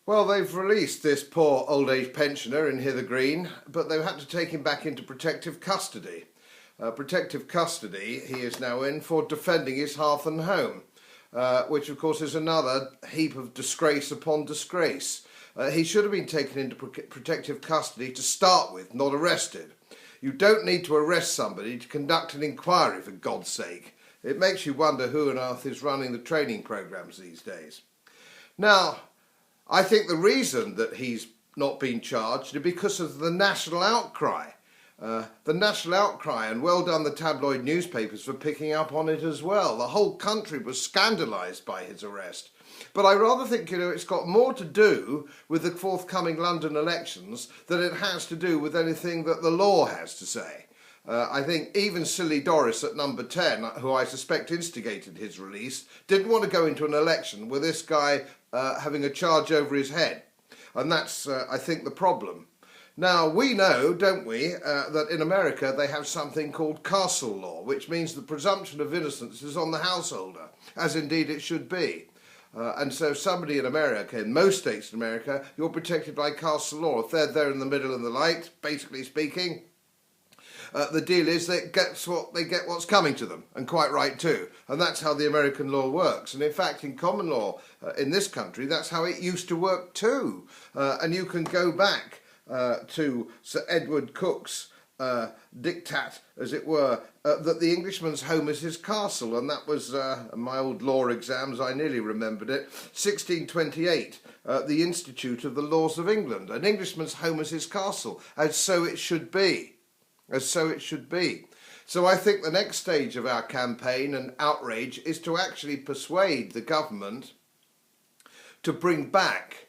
Well, they've released this poor old age pensioner in Hither Green, but they've had to take him back into protective custody. Protective custody he is now in for defending his hearth and home, which of course is another heap of disgrace upon disgrace. He should have been taken into protective custody to start with, not arrested. You don't need to arrest somebody to conduct an inquiry, for God's sake. It makes you wonder who on earth is running the training programmes these days. Now, I think the reason that he's not been charged is because of the national outcry. And well done the tabloid newspapers for picking up on it as well. The whole country was scandalised by his arrest. But I rather think, it's got more to do with the forthcoming London elections than it has to do with anything that the law has to say. I think even silly Doris at number 10, who I suspect instigated his release, didn't want to go into an election with this guy having a charge over his head. And that's, I think, the problem. Now, we know, don't we, that in America they have something called castle law, which means the presumption of innocence is on the householder, as indeed it should be. And so somebody in America, in most states in America, you're protected by castle law. If they're there in the middle of the night, basically speaking, the deal is they get what's coming to them, and quite right too. And that's how the American law works. And in fact, in common law in this country, that's how it used to work too. And you can go back to Sir Edward Coke's diktat, as it were, that the Englishman's home is his castle, and that was, my old law exams, I nearly remembered it, 1628, the Institute of the Laws of England. An Englishman's home is his castle, as so it should be. As so it should be. So I think the next stage of our campaign and outrage is to actually persuade the government to bring back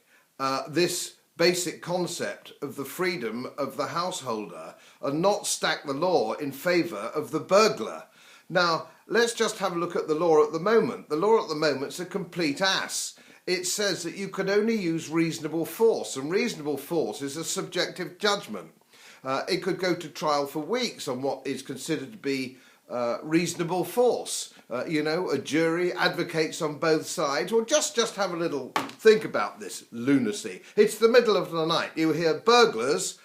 this basic concept of the freedom of the householder and not stack the law in favour of the burglar. Now, let's just have a look at the law at the moment. The law at the moment is a complete ass. It says that you can only use reasonable force, and reasonable force is a subjective judgment. It could go to trial for weeks on what is considered to be reasonable force. A jury advocates on both sides. Or just have a little think about this lunacy. It's the middle of the night. You hear burglars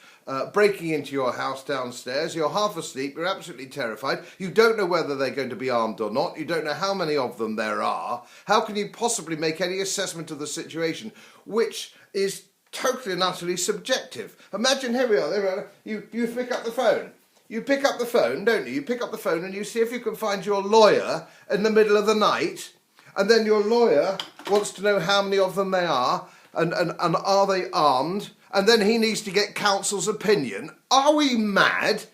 breaking into your house downstairs. You're half asleep. You're absolutely terrified. You don't know whether they're going to be armed or not. You don't know how many of them there are. How can you possibly make any assessment of the situation, which is totally and utterly subjective? Imagine, here we are. You pick up the phone. You pick up the phone, don't you? You pick up the phone and you see if you can find your lawyer in the middle of the night, and then your lawyer wants to know how many of them there are, and are they armed, and then he needs to get counsel's opinion. Are we mad?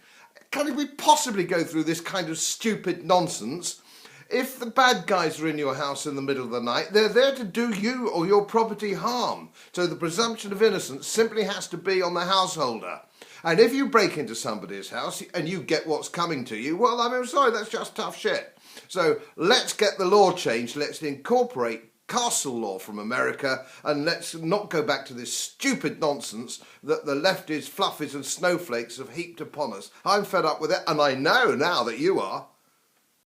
Can we possibly go through this kind of stupid nonsense? If the bad guys are in your house in the middle of the night, they're there to do you or your property harm. So the presumption of innocence simply has to be on the householder. And if you break into somebody's house and you get what's coming to you, well, I'm sorry, that's just tough shit. So let's get the law changed. Let's incorporate castle law from America, and let's not go back to this stupid nonsense that the lefties, fluffies and snowflakes have heaped upon us. I'm fed up with it, and I know now that you are.